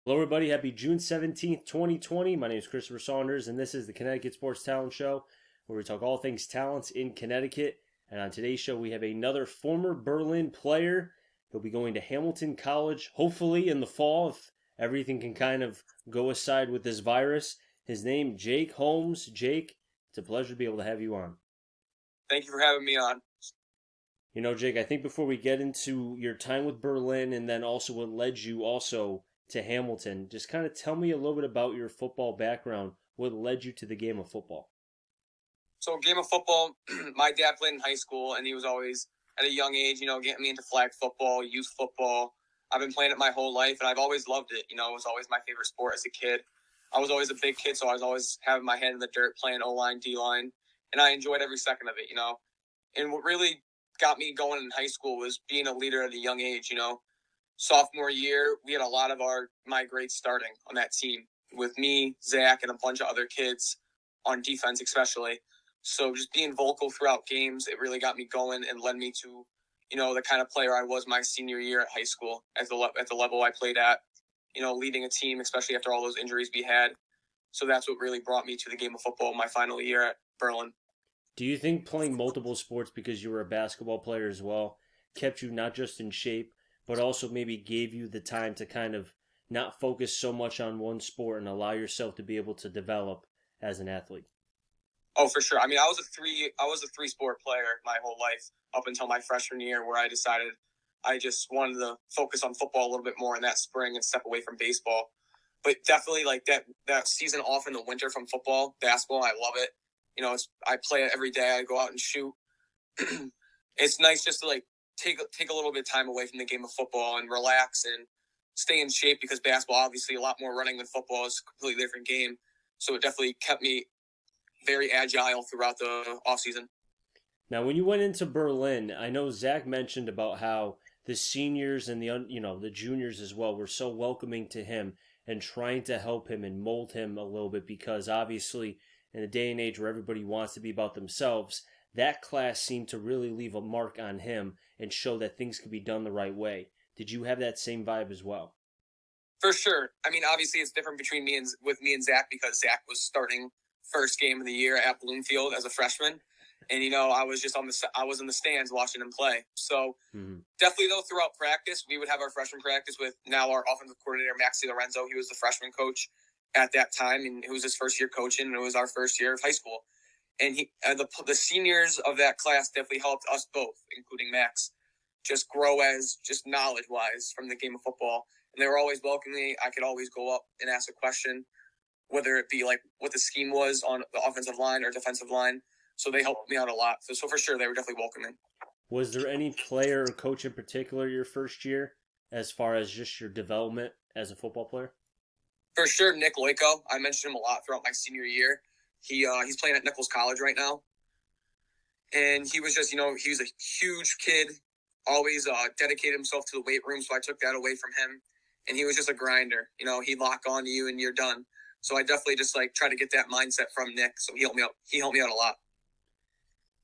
Hello, everybody. Happy June 17th, 2020. My name is Christopher Saunders, and this is the Connecticut Sports Talent Show, where we talk all things talents in Connecticut. And on today's show, we have another former Berlin player. He'll be going to Hamilton College, hopefully in the fall, if everything can kind of go aside with this virus. His name, Jake Holmes. Jake, it's a pleasure to be able to have you on. Thank you for having me on. Jake, I think before we get into your time with Berlin and then also what led you also to Hamilton, just kind of tell me a little bit about your football background. What led you to the game of football? So, game of football, my dad played in high school, and he was always at a young age, getting me into flag football, youth football. I've been playing it my whole life, and I've always loved it. It was always my favorite sport as a kid. I was always a big kid, so I was always having my hand in the dirt, playing O-line, D-line, and I enjoyed every second of it. And what really got me going in high school was being a leader at a young age. Sophomore year, we had a lot of my grades starting on that team with me, Zach, and a bunch of other kids on defense, especially. So just being vocal throughout games, it really got me going and led me to, the kind of player I was my senior year at high school at the level I played at. Leading a team, especially after all those injuries we had. So that's what really brought me to the game of football my final year at Berlin. Do you think playing multiple sports because you were a basketball player as well kept you not just in shape, but also maybe gave you the time to kind of not focus so much on one sport and allow yourself to be able to develop as an athlete? Oh, for sure. I mean, I was a three sport player my whole life up until my freshman year, where I decided I just wanted to focus on football a little bit more in that spring and step away from baseball. But definitely, like that season off in the winter from football, basketball, I love it. I play it every day. I go out and shoot. It's nice just to take a little bit of time away from the game of football and relax and stay in shape, because basketball, obviously a lot more running than football, is a completely different game. So it definitely kept me very agile throughout the off season. Now, when you went into Berlin, I know Zach mentioned about how the seniors and the juniors as well were so welcoming to him and trying to help him and mold him a little bit because obviously in a day and age where everybody wants to be about themselves, that class seemed to really leave a mark on him and show that things could be done the right way. Did you have that same vibe as well? For sure. I mean, obviously it's different between me and Zach, because Zach was starting first game of the year at Bloomfield as a freshman, and I was just I was in the stands watching him play. So Mm-hmm. definitely though, throughout practice, we would have our freshman practice with now our offensive coordinator Maxi Lorenzo. He was the freshman coach at that time, and it was his first year coaching, and it was our first year of high school. And the seniors of that class definitely helped us both, including Max, just grow as just knowledge wise from the game of football. And they were always welcoming. I could always go up and ask a question, whether it be like what the scheme was on the offensive line or defensive line. So they helped me out a lot. So for sure, they were definitely welcoming. Was there any player or coach in particular your first year as far as just your development as a football player? For sure, Nick Loico. I mentioned him a lot throughout my senior year. He's playing at Nichols College right now, and he was just he was a huge kid, always dedicated himself to the weight room. So I took that away from him, and he was just a grinder. He'd lock on to you and you're done. So I definitely just try to get that mindset from Nick. So he helped me out. He helped me out a lot.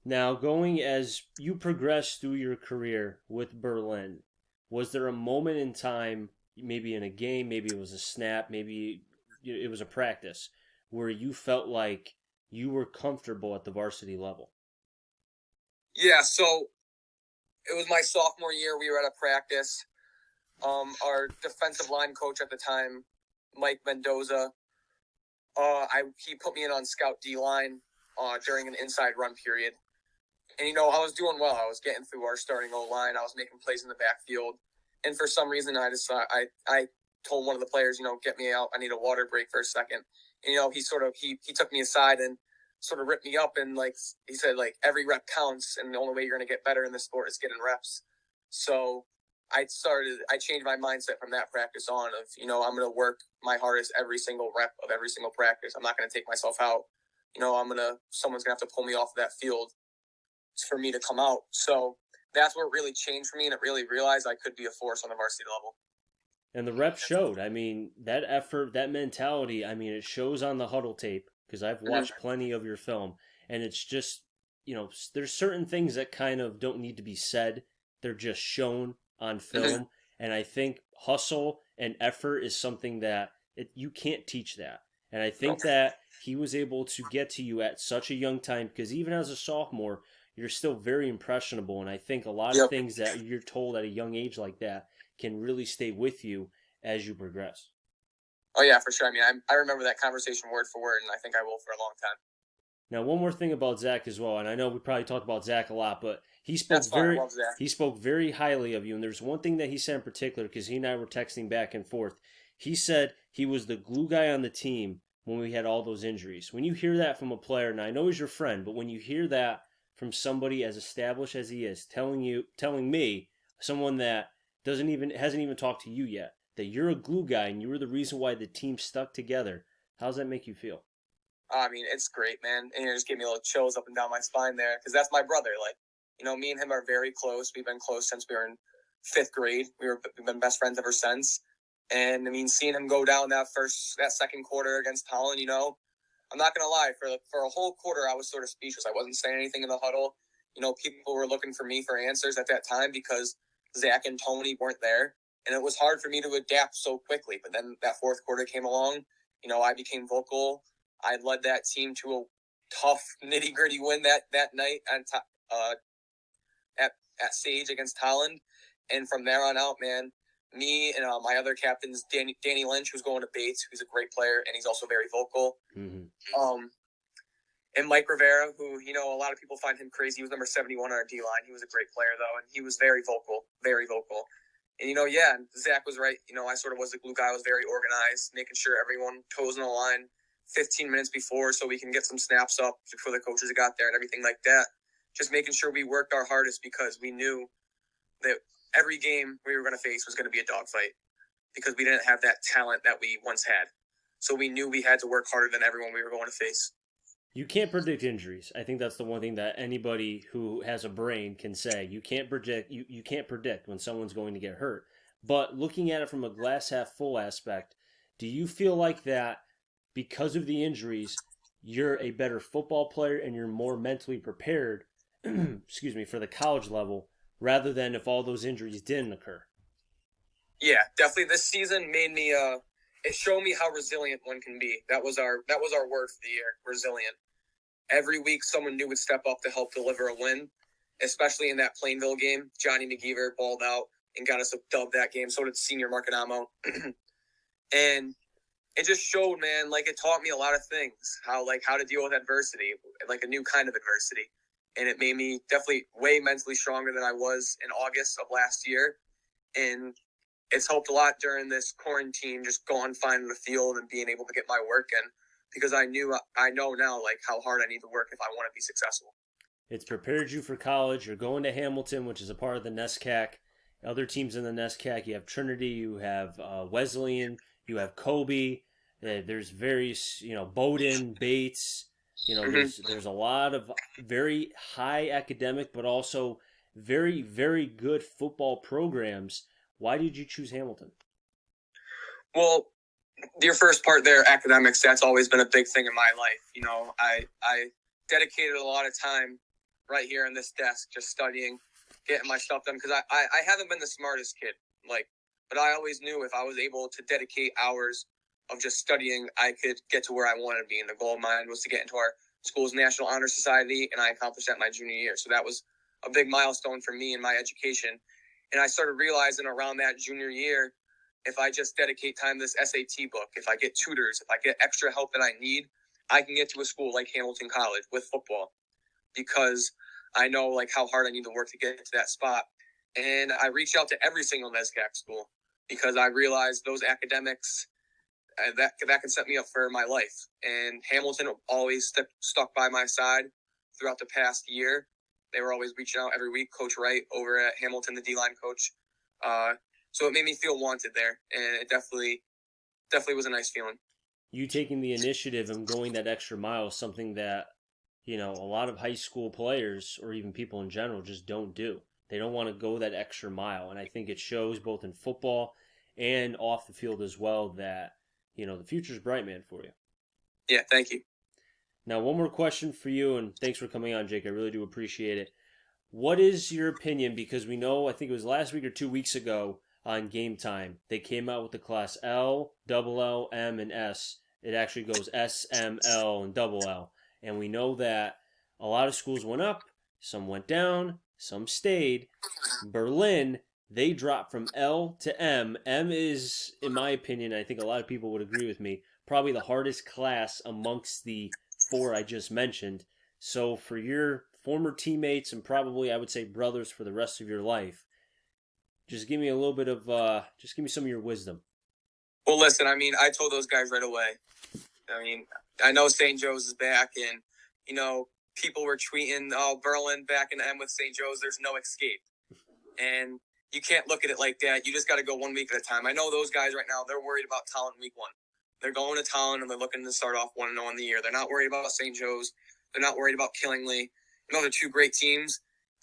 Now, going as you progress through your career with Berlin, was there a moment in time, maybe in a game, maybe it was a snap, maybe it was a practice, where you felt like you were comfortable at the varsity level? Yeah. So it was my sophomore year. We were at a practice. Our defensive line coach at the time, Mike Mendoza, he put me in on scout D line during an inside run period. And I was doing well. I was getting through our starting O line. I was making plays in the backfield. And for some reason, I told one of the players, get me out. I need a water break for a second. And, he took me aside and sort of ripped me up, and he said, every rep counts, and the only way you're going to get better in this sport is getting reps. So I changed my mindset from that practice on of, I'm going to work my hardest every single rep of every single practice. I'm not going to take myself out. Someone's going to have to pull me off of that field for me to come out. So that's what really changed for me, and it really realized I could be a force on the varsity level. And the reps showed. I mean, that effort, that mentality, I mean, it shows on the huddle tape because I've watched plenty of your film. And it's just, there's certain things that kind of don't need to be said. They're just shown on film. And I think hustle and effort is something that you can't teach that. And I think Nope. that he was able to get to you at such a young time because even as a sophomore, you're still very impressionable. And I think a lot of Yep. things that you're told at a young age like that can really stay with you as you progress. Oh, yeah, for sure. I mean, I remember that conversation word for word, and I think I will for a long time. Now, one more thing about Zach as well, and I know we probably talked about Zach a lot, but That's fine. I love Zach. he spoke very highly of you. And there's one thing that he said in particular because he and I were texting back and forth. He said he was the glue guy on the team when we had all those injuries. When you hear that from a player, and I know he's your friend, but when you hear that from somebody as established as he is, telling me, someone that hasn't even talked to you yet, that you're a glue guy and you were the reason why the team stuck together. How does that make you feel? I mean, it's great, man. And it just gave me a little chills up and down my spine there because that's my brother. Like, me and him are very close. We've been close since we were in 5th grade. We've been best friends ever since. And I mean, seeing him go down that second quarter against Holland, I'm not gonna lie. For a whole quarter, I was sort of speechless. I wasn't saying anything in the huddle. People were looking for me for answers at that time because Zach and Tony weren't there, and it was hard for me to adapt so quickly. But then that fourth quarter came along. I became vocal. I led that team to a tough, nitty-gritty win that night at Sage against Holland. And from there on out, man, me and my other captains, Danny Lynch, who's going to Bates, who's a great player, and he's also very vocal. Mm-hmm. And Mike Rivera, who, a lot of people find him crazy. He was number 71 on our D-line. He was a great player, though, and he was very vocal, very vocal. And, Zach was right. I sort of was the glue guy. I was very organized, making sure everyone toes in the line 15 minutes before so we can get some snaps up before the coaches got there and everything like that. Just making sure we worked our hardest because we knew that every game we were going to face was going to be a dogfight because we didn't have that talent that we once had. So we knew we had to work harder than everyone we were going to face. You can't predict injuries. I think that's the one thing that anybody who has a brain can say. You can't predict when someone's going to get hurt. But looking at it from a glass half full aspect, do you feel like that because of the injuries, you're a better football player and you're more mentally prepared, excuse me, for the college level rather than if all those injuries didn't occur? Yeah, definitely. This season made me. It showed me how resilient one can be. That was our word for the year. Resilient. Every week, someone new would step up to help deliver a win. Especially in that Plainville game, Johnny McGeever balled out and got us a dub that game. So did senior Markinamo. And it just showed, man, like it taught me a lot of things. How to deal with adversity, like a new kind of adversity. And it made me definitely way mentally stronger than I was in August of last year. And it's helped a lot during this quarantine, just going finding the field and being able to get my work in because I know now like how hard I need to work if I want to be successful. It's prepared you for college. You're going to Hamilton, which is a part of the NESCAC. Other teams in the NESCAC, you have Trinity, you have Wesleyan, you have Kobe. There's various, Bowdoin, Bates. There's a lot of very high academic, but also very, very good football programs. Why did you choose Hamilton? Well, your first part there, academics, that's always been a big thing in my life. I dedicated a lot of time right here on this desk just studying, getting my stuff done because I haven't been the smartest kid, but I always knew if I was able to dedicate hours of just studying, I could get to where I wanted to be. And the goal of mine was to get into our school's National Honor Society, and I accomplished that my junior year. So that was a big milestone for me in my education. And I started realizing around that junior year, if I just dedicate time to this SAT book, if I get tutors, if I get extra help that I need, I can get to a school like Hamilton College with football because I know how hard I need to work to get to that spot. And I reached out to every single NESCAC school because I realized those academics, that can set me up for my life. And Hamilton always stuck by my side throughout the past year. They were always reaching out every week. Coach Wright over at Hamilton, the D-line coach. So it made me feel wanted there, and it definitely was a nice feeling. You taking the initiative and going that extra mile is something that, a lot of high school players or even people in general just don't do. They don't want to go that extra mile, and I think it shows both in football and off the field as well that, the future's bright, man, for you. Yeah, thank you. Now, one more question for you, and thanks for coming on, Jake. I really do appreciate it. What is your opinion? Because we know, I think it was last week or 2 weeks ago, on Game Time. They came out with the class L, double L, M, and S. It actually goes S, M, L, and double L. And we know that a lot of schools went up, some went down, some stayed. Berlin, they dropped from L to M. M is, in my opinion, I think a lot of people would agree with me, probably the hardest class amongst the four I just mentioned. So for your former teammates and probably I would say brothers for the rest of your life, just give me a little bit of, just give me some of your wisdom. Well, listen, I mean, I told those guys right away. I mean, I know St. Joe's is back, and, you know, people were tweeting, oh, Berlin back in M with St. Joe's, there's no escape. And you can't look at it like that. You just got to go 1 week at a time. I know those guys right now, they're worried about Talent week 1. They're going to Talent, and they're looking to start off 1-0 in the year. They're not worried about St. Joe's. They're not worried about Killingly. You know, they're two great teams,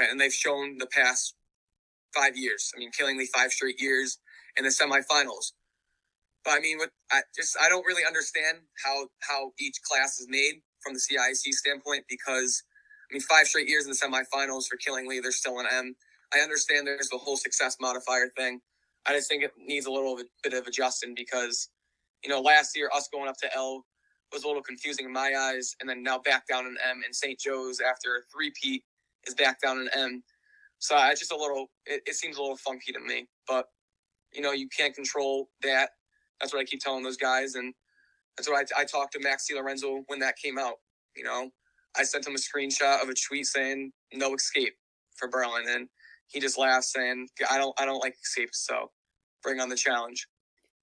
and they've shown the past 5 years. I mean, Killingly 5 straight years in the semifinals. But I mean, I don't really understand how each class is made from the CIC standpoint, because I mean, 5 straight years in the semifinals for Killingly, they're still an M. I understand there's the whole success modifier thing. I just think it needs a little bit of adjusting, because, you know, last year us going up to L was a little confusing in my eyes, and then now back down in M, and St. Joe's after a three-peat is back down in M. So it's just it seems a little funky to me. But, you know, you can't control that. That's what I keep telling those guys, and that's what I talked to Max DiLorenzo when that came out. You know, I sent him a screenshot of a tweet saying no escape for Berlin, and he just laughed saying, I don't like escapes, so bring on the challenge.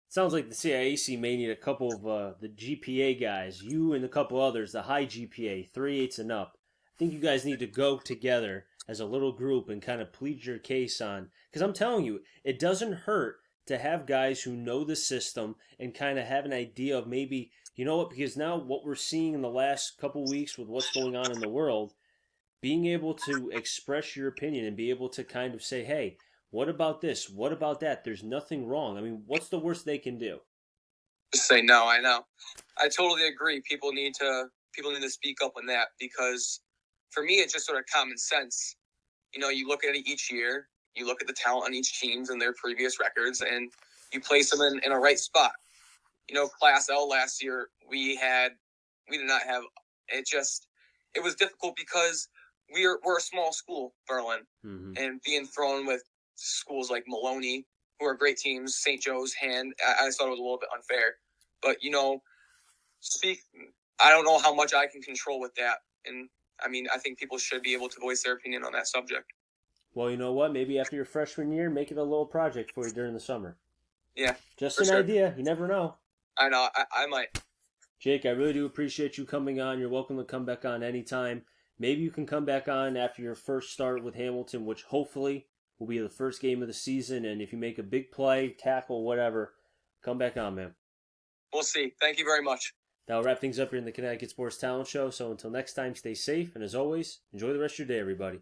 Sounds like the CIAC may need a couple of the GPA guys, you and a couple others, the high GPA, 3.8 and up. I think you guys need to go together as a little group and kind of plead your case on, because I'm telling you, it doesn't hurt to have guys who know the system and kind of have an idea of maybe, you know what, because now what we're seeing in the last couple weeks with what's going on in the world, being able to express your opinion and be able to kind of say, hey, what about this? What about that? There's nothing wrong. I mean, what's the worst they can do? Just say no. I know. I totally agree. People need to speak up on that, because for me, it's just sort of common sense. You know, you look at it each year, you look at the talent on each teams and their previous records, and you place them in a right spot. You know, Class L last year, we did not have it. It was difficult because we're a small school, Berlin, and being thrown with schools like Maloney, who are great teams, St. Joe's, Hand. I thought it was a little bit unfair, but you know, I don't know how much I can control with that, and I mean, I think people should be able to voice their opinion on that subject. Well, you know what? Maybe after your freshman year, make it a little project for you during the summer. Yeah, just an idea. You never know. I know. I might. Jake, I really do appreciate you coming on. You're welcome to come back on anytime. Maybe you can come back on after your first start with Hamilton, which hopefully will be the first game of the season. And if you make a big play, tackle, whatever, come back on, man. We'll see. Thank you very much. That'll wrap things up here in the Connecticut Sports Talent Show. So until next time, stay safe. And as always, enjoy the rest of your day, everybody.